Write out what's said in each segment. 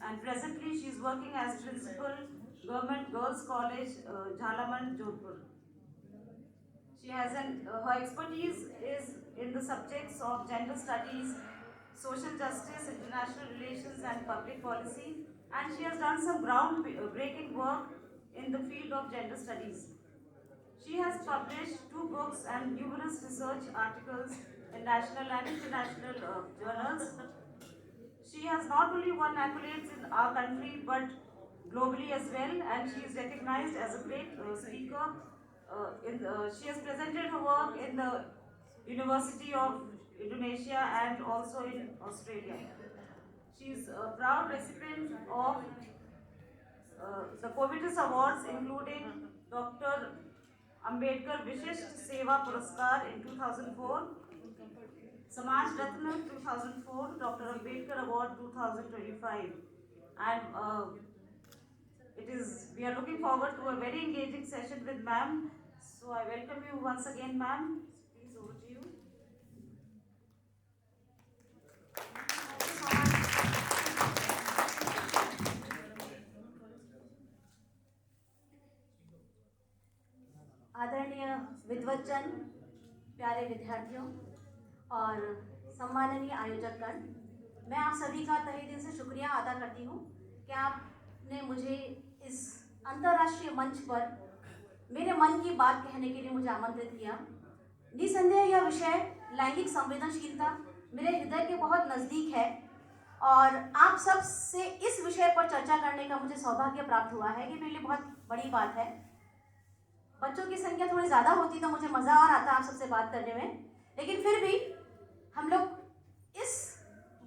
and presently she is working as principal, Government Girls College, Jhalaman, Jodhpur. She has her expertise is in the subjects of gender studies, social justice, international relations, and public policy, and she has done some groundbreaking work in the field of gender studies. She has published 2 books and numerous research articles in national and international journals. She has not only won accolades in our country but globally as well, and she is recognized as a great speaker. She has presented her work in the University of Indonesia and also in Australia. She is a proud recipient of the Covitus Awards, including Dr. Ambedkar Vishisht Seva Puraskar in 2004, Samaj Ratna 2004, Dr. Ambedkar Award 2025, and we are looking forward to a very engaging session with ma'am. So I welcome you once again, ma'am. Please, over to you. आदरणीय विद्वज्जन, प्यारे विद्यार्थियों और सम्माननीय आयोजकगण, मैं आप सभी का तहे दिल से शुक्रिया अदा करती हूँ कि आपने मुझे इस अंतर्राष्ट्रीय मंच पर मेरे मन की बात कहने के लिए मुझे आमंत्रित किया। निसंदेह यह विषय लैंगिक संवेदनशीलता मेरे हृदय के बहुत नज़दीक है और आप सब से इस विषय पर चर्चा करने का मुझे सौभाग्य प्राप्त हुआ है कि मेरे लिए बहुत बड़ी बात है। बच्चों की संख्या थोड़ी ज़्यादा होती तो मुझे मज़ा और आता आप सबसे बात करने में, लेकिन फिर भी हम लोग इस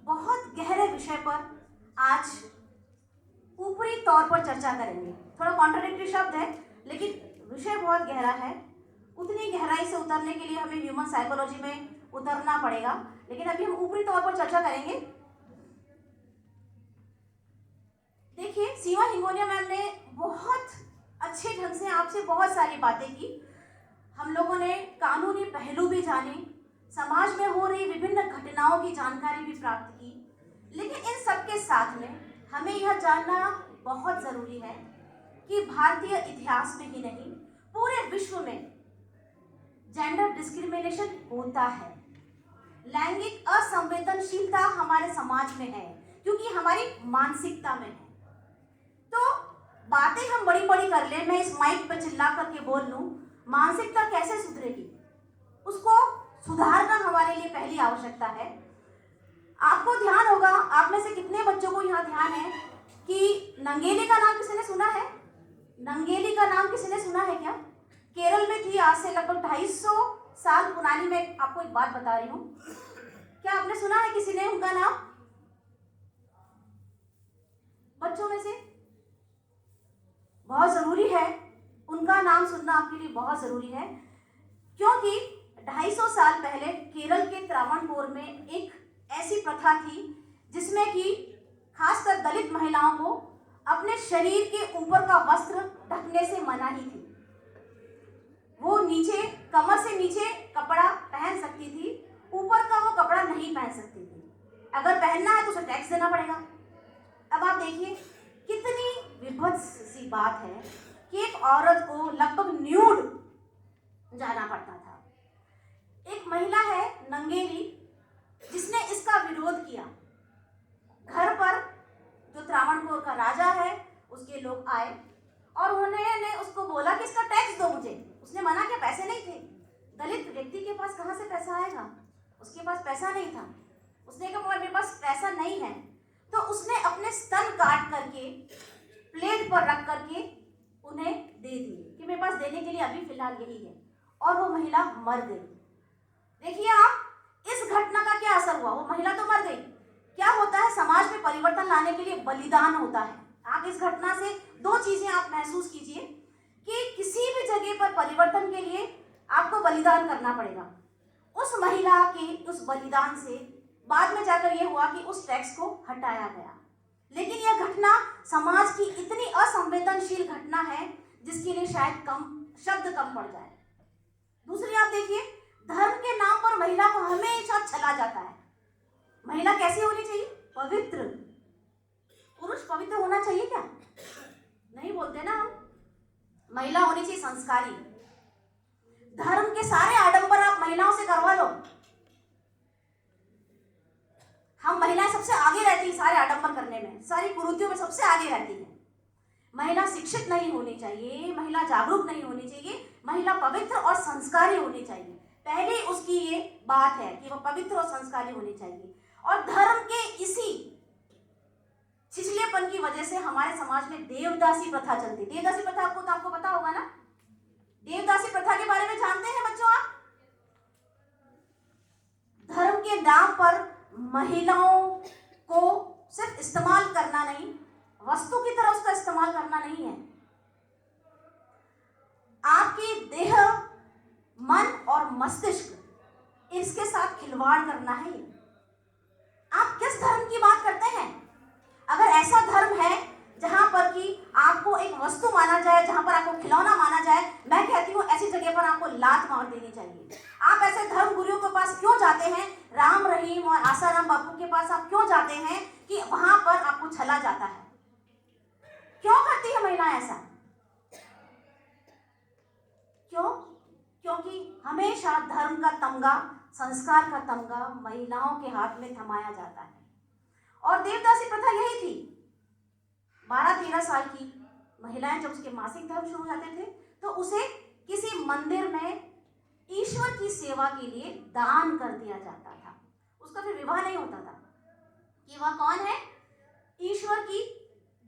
बहुत गहरे विषय पर आज ऊपरी तौर पर चर्चा करेंगे। थोड़ा कॉन्ट्राडिक्टरी शब्द है, लेकिन विषय बहुत गहरा है। उतनी गहराई से उतरने के लिए हमें ह्यूमन साइकोलॉजी में उतरना पड़ेगा, लेकिन अभी हम ऊपरी तौर पर चर्चा करेंगे। देखिए, सीमा हिंगोनिया मैम ने बहुत अच्छे ढंग से आपसे बहुत सारी बातें की। हम लोगों ने कानूनी पहलू भी जाने, समाज में हो रही विभिन्न घटनाओं की जानकारी भी प्राप्त की, लेकिन इन सब के साथ में हमें यह जानना बहुत ज़रूरी है कि भारतीय इतिहास में ही नहीं पूरे विश्व में जेंडर डिस्क्रिमिनेशन होता है। लैंगिक असंवेदनशीलता हमारे समाज में है क्योंकि हमारी मानसिकता में है। तो बातें हम बड़ी बड़ी कर ले, मैं इस माइक पर चिल्ला करके बोल लूं, मानसिकता कैसे सुधरेगी? उसको सुधारना हमारे लिए पहली आवश्यकता है। आपको ध्यान होगा, आप में से कितने बच्चों को यहाँ ध्यान है कि नंगेली का नाम किसी ने सुना है? नंगेली का नाम किसी ने सुना है क्या? केरल में थी आज से लगभग 250 साल पुरानी। मैं आपको एक बात बता रही हूँ, क्या आपने सुना है किसी ने उनका नाम? बच्चों में से बहुत ज़रूरी है, उनका नाम सुनना आपके लिए बहुत ज़रूरी है, क्योंकि 250 साल पहले केरल के त्रावणकोर में एक ऐसी प्रथा थी जिसमें कि खासकर दलित महिलाओं को अपने शरीर के ऊपर का वस्त्र ढकने से मनाही थी। वो नीचे, कमर से नीचे कपड़ा पहन सकती थी, ऊपर का वो कपड़ा नहीं पहन सकती थी। अगर पहनना है तो उसे टैक्स देना पड़ेगा। अब आप देखिए कितनी विभत्स सी बात है कि एक औरत को लगभग न्यूड जाना पड़ता था। एक महिला है नंगेली जिसने इसका विरोध किया। घर पर जो त्रावणकोर का राजा है उसके लोग आए और उन्होंने उसको बोला कि इसका टैक्स दो मुझे। उसने मना किया, पैसे नहीं थे। दलित व्यक्ति के पास कहाँ से पैसा आएगा? उसके पास पैसा नहीं था। उसने कहा मेरे पास पैसा नहीं है, तो उसने अपने स्तन काट करके प्लेट पर रख करके उन्हें दे दिए कि मेरे पास देने के लिए अभी फिलहाल यही है, और वो महिला मर गई। देखिए आप, इस घटना का क्या असर हुआ? वो महिला तो मर गई। क्या होता है, समाज में परिवर्तन लाने के लिए बलिदान होता है। आप इस घटना से 2 चीजें आप महसूस कीजिए कि किसी भी जगह पर परिवर्तन के लिए आपको बलिदान करना पड़ेगा। उस महिला के उस बलिदान से बाद में जाकर यह हुआ कि उस टैक्स को हटाया गया। लेकिन यह घटना समाज की इतनी असंवेदनशील घटना है जिसके लिए शायद शब्द कम पड़ जाए। दूसरी आप देखिए, धर्म के नाम पर महिला को हमेशा छला जाता है। महिला कैसी होनी चाहिए? पवित्र। पुरुष पवित्र होना चाहिए क्या? नहीं बोलते ना हम। महिला होनी चाहिए संस्कारी। धर्म के सारे आडंबर आप महिलाओं से करवा लो। हम महिलाएं सबसे आगे रहती हैं सारे आडंबर करने में, सारी कुरीतियों में सबसे आगे रहती है। महिला शिक्षित नहीं होनी चाहिए, महिला जागरूक नहीं होनी चाहिए, महिला पवित्र और संस्कारी होनी चाहिए। पहले उसकी ये बात है कि वह पवित्र और संस्कारी होनी चाहिए। और धर्म के इसी छिछलेपन की वजह से हमारे समाज में देवदासी प्रथा चलती। देवदासी प्रथा आपको पता होगा ना? देवदासी प्रथा के बारे में जानते हैं बच्चों आप? धर्म के नाम पर महिलाओं को सिर्फ इस्तेमाल करना नहीं, वस्तु की तरह उसका इस्तेमाल करना नहीं है। आपकी देह, मन और मस्तिष्क, इसके साथ खिलवाड़ करना है। आप किस धर्म की बात करते हैं? अगर ऐसा धर्म है जहां पर कि आपको एक वस्तु माना जाए, जहां पर आपको खिलौना माना जाए, मैं कहती हूँ ऐसी जगह पर आपको लात मार देनी चाहिए। आप ऐसे धर्म गुरुओं के पास क्यों जाते हैं? राम रहीम और आसाराम बापू के पास आप क्यों जाते हैं कि वहां पर आपको छला जाता है? क्यों करती है महिलाएं ऐसा? क्यों? क्योंकि हमेशा धर्म का तमगा, संस्कार का तमगा महिलाओं के हाथ में थमाया जाता है। और देवदासी प्रथा यही थी। 12-13 साल की महिलाएं जब उसके मासिक धर्म शुरू हो जाते थे तो उसे किसी मंदिर में ईश्वर की सेवा के लिए दान कर दिया जाता था। उसका फिर विवाह नहीं होता था कि वह कौन है? ईश्वर की,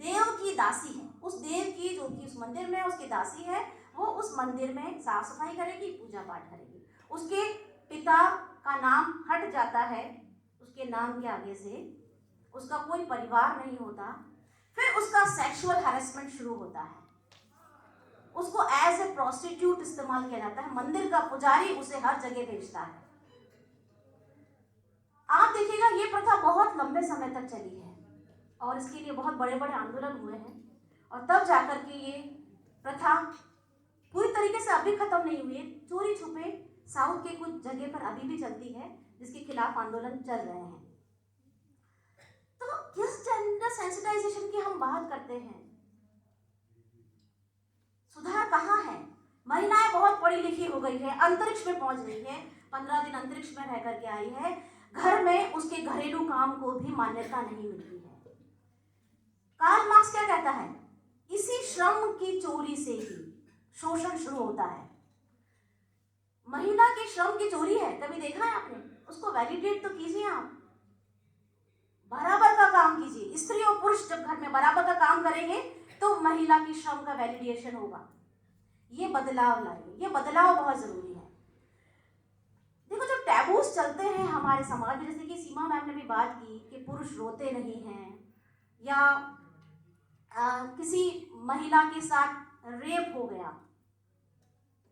देव की दासी है। उस देव की जो कि उस मंदिर में उसकी दासी है, वो उस मंदिर में साफ सफाई करेगी, पूजा पाठ करेगी। उसके पिता का नाम हट जाता है, उसके नाम के आगे से उसका कोई परिवार नहीं होता। फिर उसका सेक्सुअल हैरेसमेंट शुरू होता है। उसको एज ए प्रोस्टिट्यूट इस्तेमाल किया जाता है। मंदिर का पुजारी उसे हर जगह भेजता है। आप देखिएगा ये प्रथा बहुत लंबे समय तक चली है और इसके लिए बहुत बड़े बड़े आंदोलन हुए हैं और तब जाकर के ये प्रथा पूरी तरीके से अभी खत्म नहीं हुई है। चोरी छुपे साउथ के कुछ जगह पर अभी भी चलती है, जिसके खिलाफ आंदोलन चल रहे हैं। तो किस जेंडर सेंसिटाइजेशन की हम बात करते हैं? सुधार कहाँ है? महिलाएं बहुत पढ़ी लिखी हो गई है, अंतरिक्ष में पहुंच गई है, 15 दिन अंतरिक्ष में रह करके आई है। घर में उसके घरेलू काम को भी मान्यता नहीं मिलती है। कार्ल मार्क्स क्या कहता है? इसी श्रम की चोरी से ही शोषण शुरू होता है। महिला के श्रम की चोरी है, कभी देखा है आपने? उसको वैलिडेट तो कीजिए आप। बराबर का काम कीजिए। स्त्री और पुरुष जब घर में बराबर का काम करेंगे तो महिला की श्रम का वैलिडेशन होगा। ये बदलाव लाइए, ये बदलाव बहुत जरूरी है। देखो जो टैबूज चलते हैं हमारे समाज में, जैसे कि सीमा मैम ने भी बात की कि पुरुष रोते नहीं हैं या किसी महिला के साथ रेप हो गया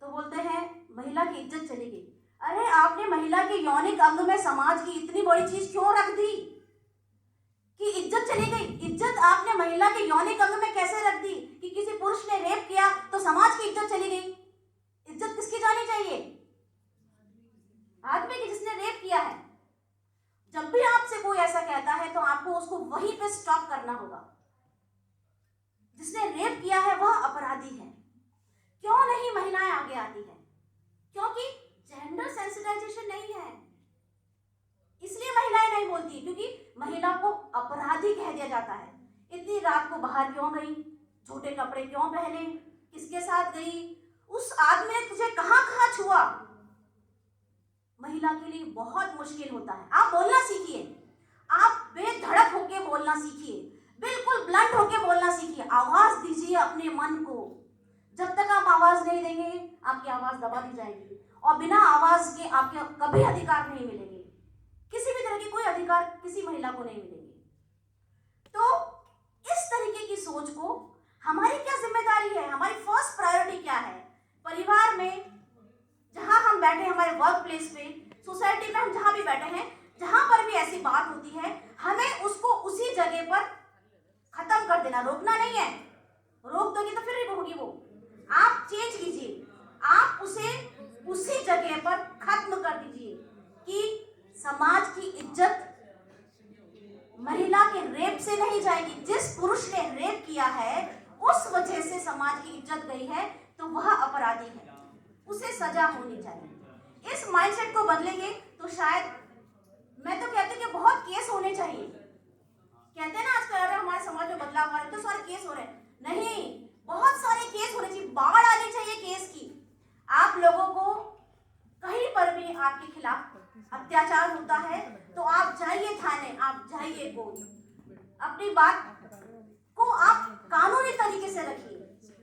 तो बोलते हैं महिला की इज्जत चली गई। अरे आपने महिला के यौनिक अंग में समाज की इतनी बड़ी चीज क्यों रख दी कि इज्जत चली गई? इज्जत आपने महिला के यौनिक अंग में कैसे रख दी कि किसी पुरुष ने रेप किया तो समाज की इज्जत चली गई? इज्जत किसकी जानी चाहिए? आदमी की, जिसने रेप किया है। जब भी आपसे कोई ऐसा कहता है तो आपको उसको वहीं पे स्टॉप करना होगा। जिसने रेप किया है वह अपराधी है। क्यों नहीं महिलाएं आगे आती है? क्योंकि जेंडर सेंसिटाइजेशन नहीं है, इसलिए महिलाएं नहीं बोलती, क्योंकि महिला को अपराधी कह दिया जाता है। इतनी रात को बाहर क्यों गई? छोटे कपड़े क्यों पहने? किसके साथ गई? उस आदमी ने तुझे कहां कहां छुआ? महिला के लिए बहुत मुश्किल होता है। आप बोलना सीखिए, आप बेधड़क होके बोलना सीखिए, बिल्कुल ब्लंट होके बोलना सीखिए। आवाज दीजिए अपने मन को। जब तक आप आवाज नहीं देंगे आपकी आवाज दबा दी जाएगी और बिना आवाज के आपके कभी अधिकार नहीं मिलेंगे। किसी भी तरह की कोई अधिकार किसी महिला को नहीं मिलेगी। तो इस तरीके की सोच को, हमारी क्या जिम्मेदारी है, हमारी फर्स्ट प्रायोरिटी क्या है? परिवार में जहां हम बैठे, हमारे वर्क प्लेस पे, सोसाइटी में हम जहां भी बैठे हैं, जहां पर भी ऐसी बात होती है, हमें उसको उसी जगह पर खत्म कर देना, रोकना नहीं है। रोक दोगे तो फिर होगी वो। आप चेंज कीजिए, आप उसे उसी जगह पर खत्म कर दीजिए कि समाज की इज्जत महिला के रेप से नहीं जाएगी। जिस पुरुष ने रेप किया है, उस वजह से समाज की इज्जत गई है, तो वह अपराधी है, उसे सजा होनी चाहिए। इस माइंडसेट को बदलेंगे तो शायद, मैं तो कहती हूँ कि बहुत केस होने चाहिए। कहते हैं ना आजकल अगर हमारे समाज में बदलाव आ रहा है तो सारे केस हो रहे हैं, नहीं, बहुत सारे केस होने चाहिए, बाढ़ आनी चाहिए केस की। आप लोगों को कहीं पर भी आपके खिलाफ अत्याचार होता है तो आप जाइए थाने, आप जाइए कोर्ट, अपनी बात को आप कानूनी तरीके से रखिए।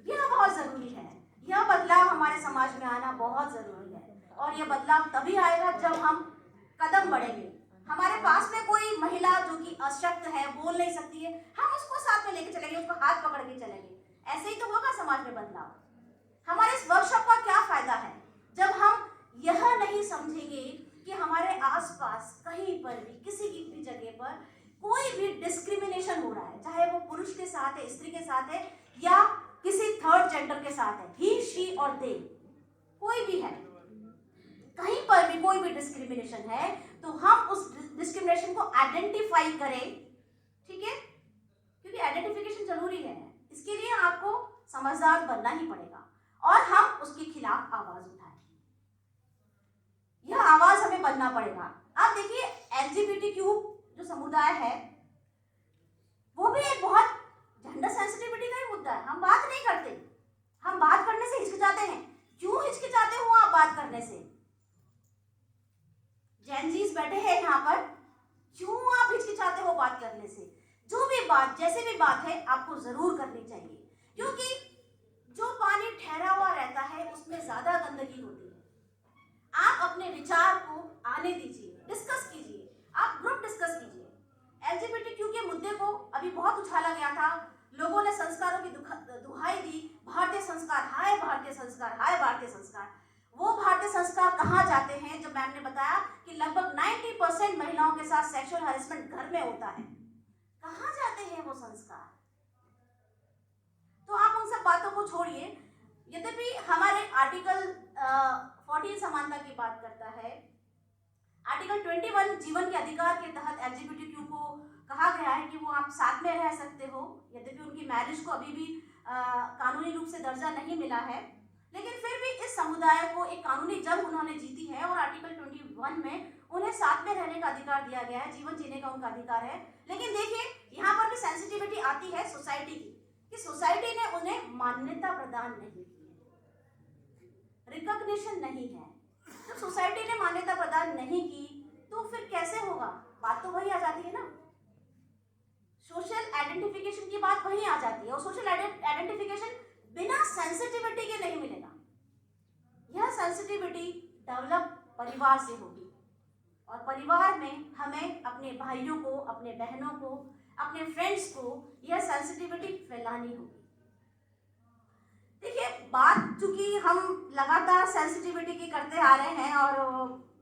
यह बहुत जरूरी है, यह बदलाव हमारे समाज में आना बहुत जरूरी है। और यह बदलाव तभी आएगा जब हम कदम बढ़ेंगे। हमारे पास में कोई महिला जो कि अशक्त है, बोल नहीं सकती है, हम उसको साथ में लेके चलेंगे, उसको हाथ पकड़ के चलेंगे, ऐसे ही तो होगा समाज में बदलाव। हमारे इस वर्कशॉप का क्या फायदा है जब हम यह नहीं समझेंगे कि हमारे आसपास कहीं पर भी किसी की भी जगह पर कोई भी डिस्क्रिमिनेशन हो रहा है, चाहे वो पुरुष के साथ है, स्त्री के साथ है, या किसी थर्ड जेंडर के साथ है, ही, शी और दे, कोई भी है, कहीं पर भी कोई भी डिस्क्रिमिनेशन है, तो हम उस डिस्क्रिमिनेशन को आइडेंटिफाई करें, ठीक है, क्योंकि आइडेंटिफिकेशन जरूरी है। इसके लिए आपको समझदार बनना ही पड़ेगा और हम उसके खिलाफ आवाज उठाएं, यह आवाज हमें बनना पड़ेगा। आप देखिए एलजीबीटीक्यू जो समुदाय है वो भी एक बहुत जेंडर सेंसिटिविटी का ही मुद्दा है। हम बात नहीं करते, हम बात करने से हिचकिचाते हैं। क्यों हिचकिचाते हो आप बात करने से? जेनजीज बैठे हैं यहाँ पर, क्यों आप हिचकिचाते हो बात करने से? जो भी बात, जैसे भी बात है, आपको जरूर करनी चाहिए, क्योंकि जो पानी ठहरा हुआ रहता है उसमें ज्यादा गंदगी होती है। आप अपने विचार को आने दीजिए, डिस्कस कीजिए, आप ग्रुप डिस्कस कीजिए। एलजीबीटीक्यू के मुद्दे को अभी बहुत उछाला गया था, लोगों ने संस्कारों की दुहाई दी, भारतीय संस्कार, हाय भारतीय संस्कार, हाय भारतीय संस्कार। वो भारतीय संस्कार कहाँ जाते हैं? जब मैम ने बताया कि लगभग 90% महिलाओं के साथ सेक्सुअल हैरेसमेंट घर में होता है, कहाँ जाते हैं वो संस्कार? तो आप उन सब बातों को छोड़िए। यद्यपि हमारे आर्टिकल 14 समानता की बात करता है, आर्टिकल 21 जीवन के अधिकार के तहत एलजीबीटीक्यू को कहा गया है कि वो आप साथ में रह सकते हो, यद्यपि उनकी मैरिज को अभी भी कानूनी रूप से दर्जा नहीं मिला है, लेकिन फिर भी इस समुदाय को एक कानूनी जंग उन्होंने जीती है और आर्टिकल 21 में उन्हें साथ में रहने का अधिकार दिया गया है, जीवन जीने का उनका अधिकार है। लेकिन देखिए यहाँ पर भी सेंसिटिविटी आती है सोसाइटी की, कि सोसाइटी ने उन्हें मान्यता प्रदान नहीं की है, रिकॉग्निशन नहीं है। जब सोसाइटी ने मान्यता प्रदान नहीं की तो फिर कैसे होगा? बात तो वही आ जाती है ना, सोशल आइडेंटिफिकेशन की बात वही आ जाती है, और सोशल आइडेंटिफिकेशन बिना सेंसिटिविटी के नहीं मिलेगा। यह सेंसिटिविटी डेवलप परिवार से होगी, और परिवार में हमें अपने भाइयों को, अपने बहनों को, अपने फ्रेंड्स को यह सेंसिटिविटी फैलानी होगी। देखिए बात चूंकि हम लगातार सेंसिटिविटी की करते आ रहे हैं, और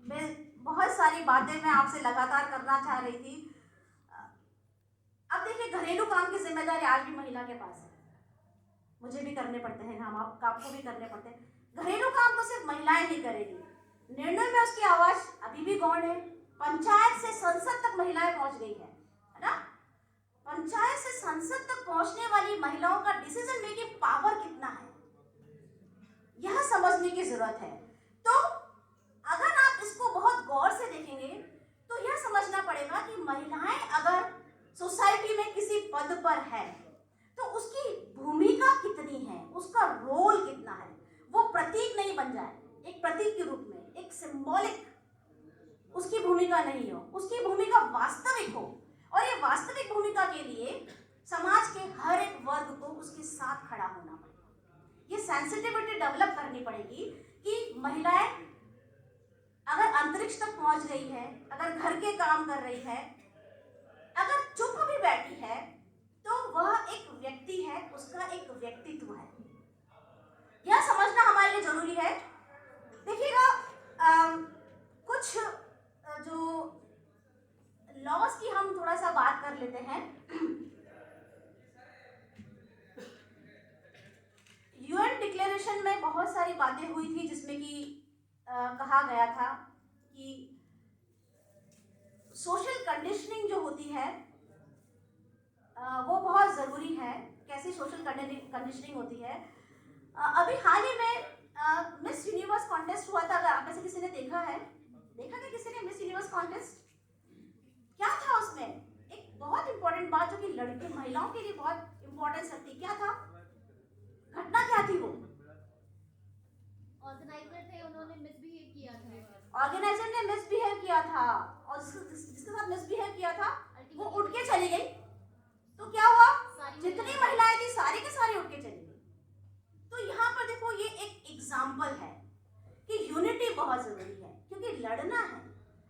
मैं बहुत सारी बातें मैं आपसे लगातार करना चाह रही थी। अब देखिए घरेलू काम की जिम्मेदारी आज भी महिला के पास है, मुझे भी करने पड़ते हैं, हम आपको भी करने पड़ते हैं। घरेलू काम तो सिर्फ महिलाएं ही करेगी, निर्णय में उसकी आवाज अभी भी गौण है। पंचायत से संसद तक महिलाएं पहुंच गई है ना? पंचायत से संसद तक पहुंचने वाली महिलाओं का डिसीजन मेकिंग पावर कितना है, यह समझने की जरूरत है। तो अगर आप इसको बहुत गौर से देखेंगे तो यह समझना पड़ेगा कि महिलाएं अगर सोसाइटी में किसी पद पर है तो उसकी भूमिका कितनी है, उसका रोल कितना है। वो प्रतीक नहीं बन जाए, एक प्रतीक के रूप में, एक सिंबॉलिक उसकी भूमिका नहीं हो, उसकी भूमिका वास्तविक हो। और ये वास्तविक भूमिका के लिए समाज के हर एक वर्ग को उसके साथ खड़ा होना पड़ेगा। ये सेंसिटिविटी डेवलप करनी पड़ेगी कि महिलाएं अगर अंतरिक्ष तक पहुंच गई है, अगर घर के काम कर रही है, अगर चुप भी बैठी है, तो वह एक व्यक्ति है, उसका एक व्यक्तित्व है। यह समझना हमारे लिए जरूरी है। देखिएगा कुछ जो लॉज की हम थोड़ा सा बात कर लेते हैं। यूएन डिक्लेरेशन में बहुत सारी बातें हुई थी जिसमें कि कहा गया था कि सोशल कंडीशनिंग जो होती है वो बहुत जरूरी है, कैसी सोशल कंडीशनिंग होती है। अभी हाल ही में मिस यूनिवर्स कॉन्टेस्ट हुआ था, अगर आप में से किसी ने देखा है, देखा क्या किसी ने मिस यूनिवर्स कॉन्टेस्ट? क्या था उसमें? एक बहुत इंपॉर्टेंट बात जो कि लड़की महिलाओं के लिए बहुत इंपॉर्टेंस रखती, क्या था, घटना क्या थी वो? ऑर्गेनाइजर थे, उन्होंने मिसबिहेव किया था। ऑर्गेनाइजर ने मिसबिहेव किया था और जिसके साथ मिसबिहेव किया था वो उठ के चली गई। तो क्या हुआ, जितनी महिलाएं थी सारी के सारी उठ के चली गई। तो यहाँ पर देखो ये एक एग्जाम्पल है कि यूनिटी बहुत जरूरी है, क्योंकि लड़ना है,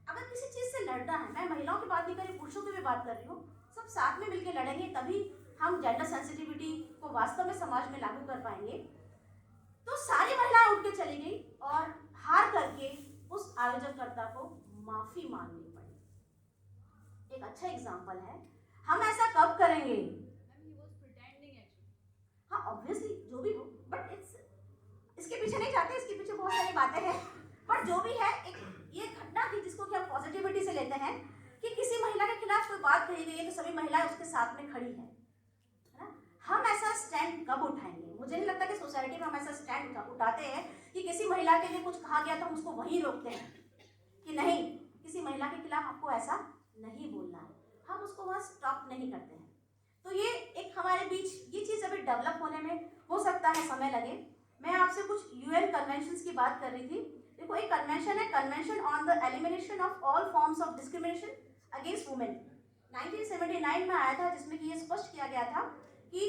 अगर किसी चीज से लड़ना है, मैं महिलाओं की बात नहीं कर रही, पुरुषों की भी बात कर रही हूँ, सब साथ में मिलकर लड़ेंगे तभी हम जेंडर सेंसिटिविटी को वास्तव में समाज में लागू कर पाएंगे। तो सारी महिलाएं उठ के चली गई और हार करके उस आयोजककर्ता को माफी मांगनी पड़ी। एक अच्छा एग्जाम्पल है। हम ऐसा कब करेंगे? हाँ ऑब्वियसली जो भी हो, बट इसके पीछे नहीं जाते, इसके पीछे बहुत सारी बातें हैं, बट जो भी है एक ये घटना थी जिसको कि हम पॉजिटिविटी से लेते हैं कि किसी महिला के खिलाफ कोई बात कही गई है तो सभी महिलाएं उसके साथ में खड़ी है ना। हम ऐसा स्टैंड कब उठाएंगे? मुझे नहीं लगता कि सोसाइटी में हम ऐसा स्टैंड उठाते हैं कि किसी महिला के लिए कुछ कहा गया तो हम उसको वहीं रोकते हैं कि नहीं, किसी महिला के खिलाफ आपको ऐसा नहीं बोलना है, हम उसको वहाँ स्टॉप नहीं करते हैं। तो ये एक हमारे बीच ये चीज़ अभी डेवलप होने में हो सकता है समय लगे। मैं आपसे कुछ यूएन कन्वेंशंस की बात कर रही थी। देखो एक कन्वेंशन है, convention on the elimination of all forms of discrimination against women, 1979 में आया था, जिसमें कि ये स्पष्ट किया गया था कि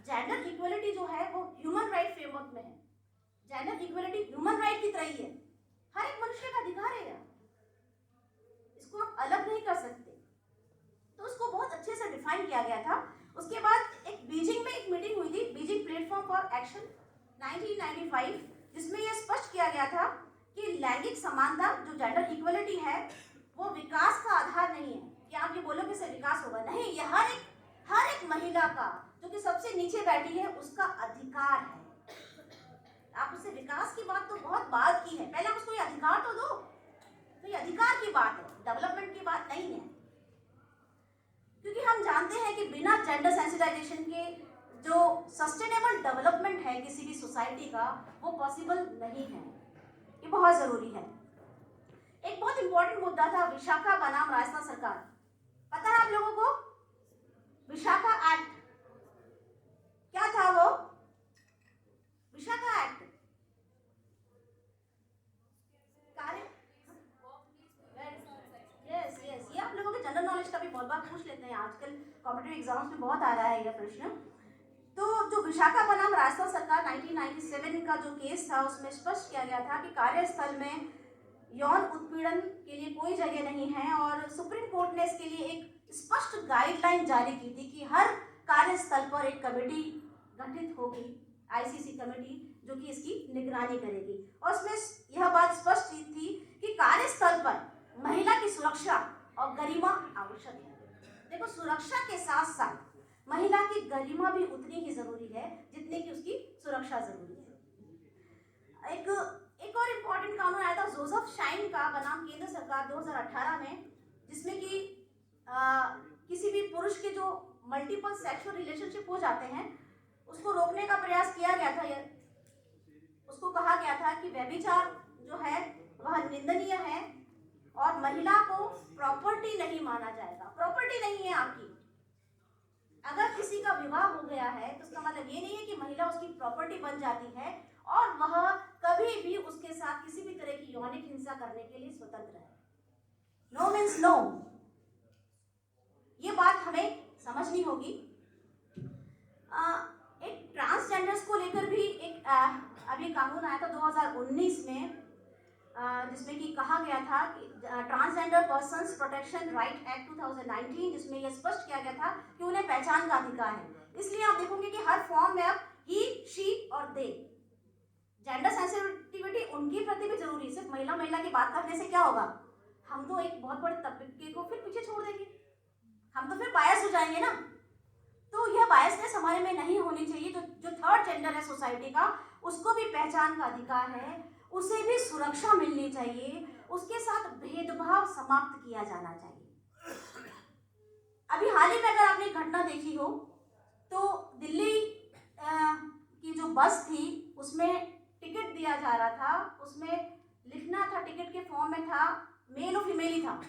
जेंडर इक्वलिटी जो है वो ह्यूमन राइट फ्रेमवर्क में है। जेंडर इक्वलिटी ह्यूमन राइट की तरह ही है, हर एक मनुष्य का अधिकार है यार, इसको आप अलग नहीं कर सकते। तो उसको बहुत अच्छे से डिफाइन किया गया था। उसके बाद एक बीजिंग में एक मीटिंग हुई थी, बीजिंग प्लेटफॉर्म फॉर एक्शन 1995, जिसमें यह स्पष्ट किया गया था कि लैंगिक समानता जो जेंडर इक्वलिटी है वो विकास का आधार नहीं है कि आप ये बोलो कि इससे विकास होगा, नहीं, ये हर एक महिला का जो कि सबसे नीचे बैठी है उसका अधिकार है। आप उससे विकास की बात तो बहुत बाद की है, पहले आप उसको ये अधिकार तो दो। तो ये अधिकार की बात है, डेवलपमेंट की बात नहीं है, क्योंकि हम जानते हैं कि बिना जेंडर सेंसिटाइजेशन के जो सस्टेनेबल डेवलपमेंट है किसी भी सोसाइटी का वो पॉसिबल नहीं है। ये बहुत जरूरी है। एक बहुत इंपॉर्टेंट मुद्दा था विशाखा बनाम राजस्थान सरकार, पता है आप लोगों को? विशाखा एक्ट क्या था वो? विशाखा एक्ट यस, ये आप लोगों के जनरल नॉलेज का भी बहुत बार पूछ लेते हैं, आजकल कॉम्पिटिटिव एग्जाम्स में बहुत आ रहा है यह प्रश्न। तो जो विशाखा बनाम राजस्थान सरकार 1997 का जो केस था उसमें स्पष्ट किया गया था कि कार्यस्थल में यौन उत्पीड़न के लिए कोई जगह नहीं है, और सुप्रीम कोर्ट ने इसके लिए एक स्पष्ट गाइडलाइन जारी की थी कि हर कार्यस्थल पर एक कमेटी गठित होगी, आईसीसी कमेटी, जो कि इसकी निगरानी करेगी। और उसमें यह बात स्पष्ट थी कि कार्यस्थल पर महिला की सुरक्षा और गरिमा आवश्यक है। देखो सुरक्षा के साथ साथ महिला की गरिमा भी उतनी ही जरूरी है जितनी कि उसकी सुरक्षा जरूरी है। एक और इम्पोर्टेंट कानून आया था जोसेफ शाइन का बनाम केंद्र सरकार 2018 में, जिसमें कि किसी भी पुरुष के जो मल्टीपल सेक्सुअल रिलेशनशिप हो जाते हैं उसको रोकने का प्रयास किया गया था। उसको कहा गया था कि व्यभिचार जो है वह निंदनीय है और महिला को प्रॉपर्टी नहीं माना जाएगा। प्रॉपर्टी नहीं है आपकी, अगर किसी का विवाह हो गया है तो उसका मतलब ये नहीं है कि महिला उसकी प्रॉपर्टी बन जाती है और वह कभी भी उसके साथ किसी भी तरह की यौनिक हिंसा करने के लिए स्वतंत्र है। नो मीन्स नो, ये बात हमें समझनी होगी। एक ट्रांसजेंडर्स को लेकर भी एक अभी कानून आया था 2019 में, जिसमें कि कहा गया था कि transgender persons protection right act 2019, जिसमें यह स्पष्ट किया गया था कि उन्हें पहचान का अधिकार है। इसलिए आप देखोगे कि हर फॉर्म में अब ही, शी और दे, जेंडर सेंसिटिविटी उनके प्रति भी जरूरी है। सिर्फ महिला की बात करने से क्या होगा, हम तो एक बहुत बड़े तबके को फिर पीछे छोड़ देंगे, हम तो फिर बायस हो जाएंगे ना। तो यह बायसनेस हमारे में नहीं होनी चाहिए। जो थर्ड जेंडर है सोसाइटी का, उसको भी पहचान का अधिकार है, उसे भी सुरक्षा मिलनी चाहिए, उसके साथ भेदभाव समाप्त किया जाना चाहिए। अभी हाल ही में अगर आपने घटना देखी हो तो दिल्ली की जो बस थी उसमें टिकट दिया जा रहा था, उसमें लिखना था, टिकट के फॉर्म में था मेल और फीमेल ही था।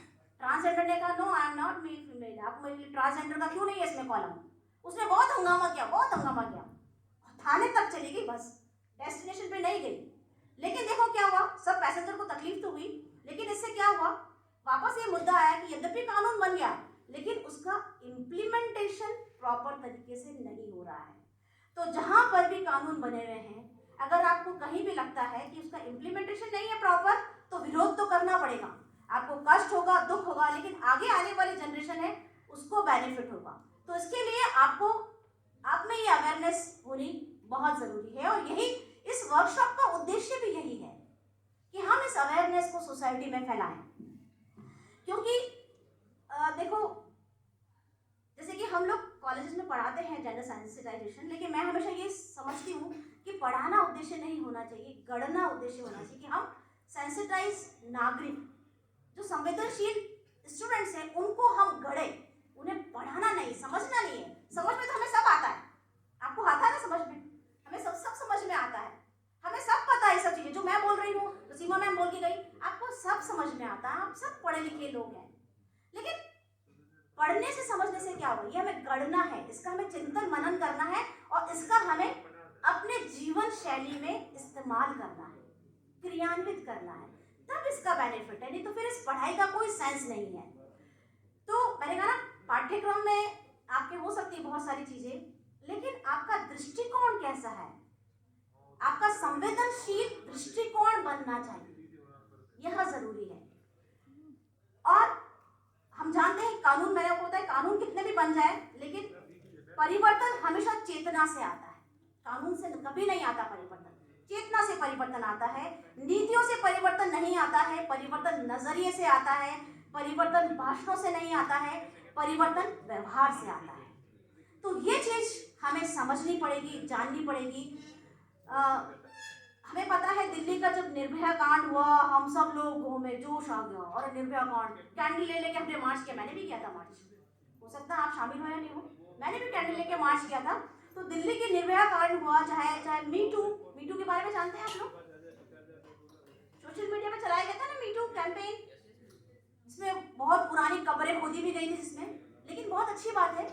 ट्रांसजेंडर ने कहा no I am not male female, आप मेरे लिए ट्रांसजेंडर का क्यों नहीं है इसमें कॉलम। उसने बहुत हंगामा किया, बहुत हंगामा किया, थाने तक चली गई बस, डेस्टिनेशन पे नहीं गई। लेकिन देखो क्या हुआ, सब पैसेंजर को तकलीफ तो हुई, लेकिन इससे क्या हुआ, वापस ये मुद्दा आया कि यद्यपि कानून बन गया लेकिन उसका इम्प्लीमेंटेशन प्रॉपर तरीके से नहीं हो रहा है। तो जहां पर भी कानून बने हुए हैं, अगर आपको कहीं भी लगता है कि उसका इम्प्लीमेंटेशन नहीं है प्रॉपर, तो विरोध तो करना पड़ेगा, आपको कष्ट होगा, दुख होगा, लेकिन आगे आने वाली जनरेशन है उसको बेनिफिट होगा। तो इसके लिए आपको आप में ये अवेयरनेस होनी बहुत ज़रूरी है, और यही इस वर्कशॉप का उद्देश्य भी यही है कि हम इस अवेयरनेस को सोसाइटी में फैलाएं। क्योंकि देखो, जैसे कि हम लोग कॉलेजेस में पढ़ाते हैं जेंडर सेंसिटाइजेशन, लेकिन मैं हमेशा ये समझती हूँ कि पढ़ाना उद्देश्य नहीं होना चाहिए, गढ़ना उद्देश्य होना चाहिए, कि हम सेंसिटाइज नागरिक, जो संवेदनशील स्टूडेंट्स हैं, उनको हम गढ़े, उन्हें पढ़ाना नहीं, समझना नहीं है। समझ में तो हमें सब आता है, आपको आता है ना समझ में, हमें सब समझ में आता है, हमें सब पता है सब चीज़ें जो मैं बोल रही हूँ, जो सीमा मैम बोल के गई, आपको सब समझ में आता है, आप सब पढ़े लिखे लोग हैं। लेकिन पढ़ने से समझने से क्या होगा, ये हमें गढ़ना है, इसका हमें चिंतन मनन करना है, और इसका हमें अपने जीवन शैली में इस्तेमाल करना है, क्रियान्वित करना है, तब इसका बेनिफिट है, नहीं तो फिर इस पढ़ाई का कोई सेंस नहीं है। तो मैंने कहा ना, पाठ्यक्रम में आपके हो सकती है बहुत सारी चीजें, लेकिन आपका दृष्टिकोण कैसा है, आपका संवेदनशील दृष्टिकोण बनना चाहिए, यह जरूरी है। और हम जानते हैं कानून, मैंने आपको बताया, कानून कितने भी बन जाए, लेकिन परिवर्तन हमेशा चेतना से आता है, कानून से कभी नहीं आता परिवर्तन, चेतना से परिवर्तन आता है, नीतियों से परिवर्तन नहीं आता है, परिवर्तन नजरिए से आता है, परिवर्तन भाषणों से नहीं आता है, परिवर्तन व्यवहार से आता है। तो ये चीज हमें समझनी पड़ेगी, जाननी पड़ेगी। हमें पता है दिल्ली का जब निर्भया कांड हुआ, हम सब लोगों में जोश आ गया, और निर्भया कांड, कैंडल ले लेके हमने मार्च किया, मैंने भी किया था मार्च, हो सकता है आप शामिल हो या नहीं हो, मैंने भी कैंडल लेके मार्च किया था। तो दिल्ली की निर्भया कांड हुआ, चाहे मीटू के बारे में जानते हैं आप लोग, सोशल मीडिया पे चलाया गया था ना मीटू कैंपेन, जिसमें बहुत पुरानी कब्रें खोदी भी गई थी जिसमें। लेकिन बहुत अच्छी बात है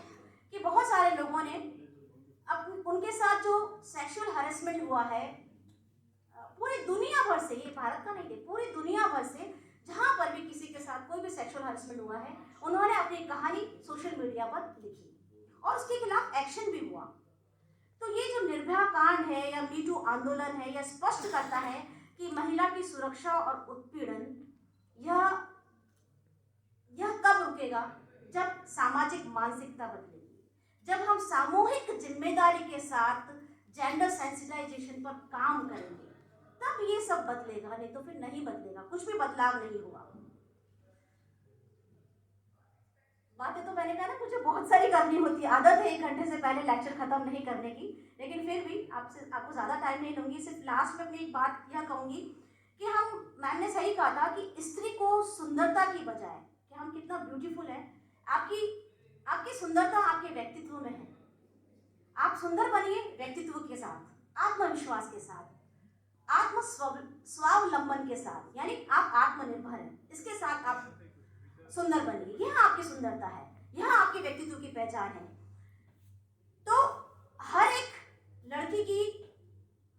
कि बहुत सारे लोगों ने उनके साथ जो सेक्सुअल हैरेसमेंट हुआ है, पूरी दुनिया भर से, ये भारत का नहीं है, पूरी दुनिया भर से जहाँ पर भी किसी के साथ कोई भी सेक्सुअल हैरेसमेंट हुआ है, उन्होंने अपनी कहानी सोशल मीडिया पर लिखी, और उसके खिलाफ एक्शन भी हुआ। तो ये जो निर्भया कांड है या मीटू आंदोलन है, यह स्पष्ट करता है कि महिला की सुरक्षा और उत्पीड़न यह कब रुकेगा, जब सामाजिक मानसिकता बदलेगी, जब हम सामूहिक जिम्मेदारी के साथ जेंडर सेंसिटाइजेशन पर काम करेंगे, तब ये सब बदलेगा, नहीं तो फिर नहीं बदलेगा, कुछ भी बदलाव नहीं होगा। बातें तो मैंने कहा ना, मुझे बहुत सारी करनी होती है, आदत है 1 घंटे से पहले लेक्चर खत्म नहीं करने की, लेकिन फिर भी आपको ज़्यादा टाइम नहीं लूँगी। सिर्फ लास्ट में अपनी एक बात यह कहूँगी कि मैम ने सही कहा था कि स्त्री को सुंदरता की बजाय, कि हम कितना ब्यूटीफुल है, आपकी सुंदरता आपके व्यक्तित्व में है। आप सुंदर बनिए व्यक्तित्व के साथ, आत्मविश्वास के साथ, स्वावलंबन के साथ, यानी आप आत्मनिर्भर हैं, इसके साथ आप सुंदर बनिए, यह आपकी सुंदरता है, यह आपके व्यक्तित्व की पहचान है। तो हर एक लड़की की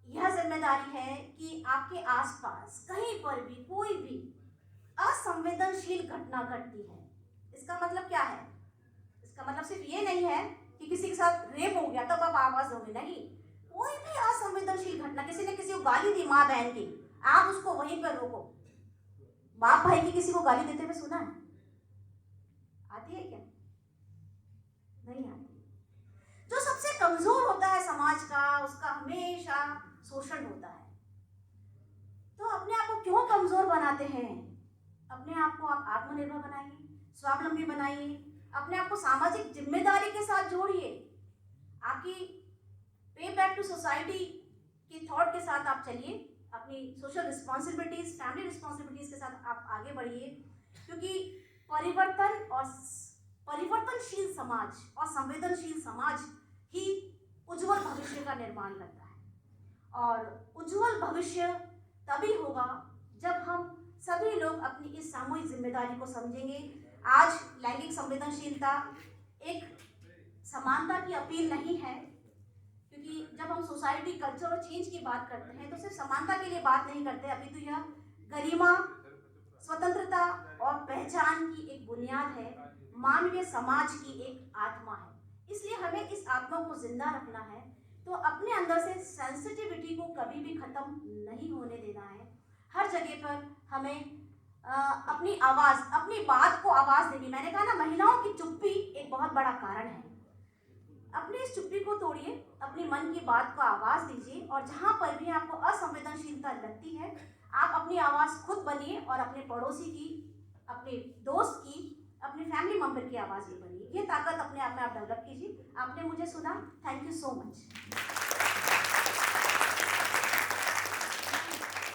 यह जिम्मेदारी है कि आपके आसपास कहीं पर भी कोई भी असंवेदनशील घटना घटती है, इसका मतलब क्या है, इसका मतलब सिर्फ ये नहीं है कि किसी के साथ रेप हो गया तब आप आवाज दोगे, नहीं, कोई भी असंवेदनशील घटना, किसी ने किसी को गाली दी माँ बहन की, आप उसको वहीं पर रोको। बाप भाई की किसी को गाली देते हुए सुना है? आती है क्या? नहीं आती। जो सबसे कमजोर होता है समाज का, उसका हमेशा शोषण होता है। तो अपने आप को क्यों कमजोर बनाते हैं? अपने आप को आप आत्मनिर्भर बनाइए, स्वावलंबी बनाइए, अपने आप को सामाजिक जिम्मेदारी के साथ जोड़िए, आपकी पे बैक टू सोसाइटी की थॉट के साथ आप चलिए, अपनी सोशल रिस्पॉन्सिबिलिटीज, फैमिली रिस्पॉन्सिबिलिटीज के साथ आप आगे बढ़िए, क्योंकि परिवर्तनशील समाज और संवेदनशील समाज ही प्रदान करता है। और उज्जवल भविष्य तभी होगा जब हम सभी लोग अपनी इस सामूहिक जिम्मेदारी को समझेंगे। आज लैंगिक संवेदनशीलता एक समानता की अपील नहीं है, क्योंकि जब हम सोसाइटी कल्चर और चेंज की बात करते हैं तो सिर्फ समानता के लिए बात नहीं करते, अभी तो यह गरिमा, स्वतंत्रता और पहचान की एक बुनियाद है, मानवीय समाज की एक आत्मा है। इसलिए हमें इस आत्मा को जिंदा रखना है, तो अपने अंदर से सेंसिटिविटी को कभी भी खत्म नहीं होने देना है। हर जगह पर हमें अपनी आवाज़, अपनी बात को आवाज़ देनी। मैंने कहा ना, महिलाओं की चुप्पी एक बहुत बड़ा कारण है। अपनी इस चुप्पी को तोड़िए, अपनी मन की बात को आवाज़ दीजिए, और जहाँ पर भी आपको असंवेदनशीलता लगती है, आप अपनी आवाज़ खुद बनिए और अपने पड़ोसी की, अपने दोस्त की, अपने फैमिली मेंबर की आवाज़ भी बनिए। ये ताकत अपने आप में आप डेवलप कीजिए। आपने मुझे सुना, थैंक यू सो मच।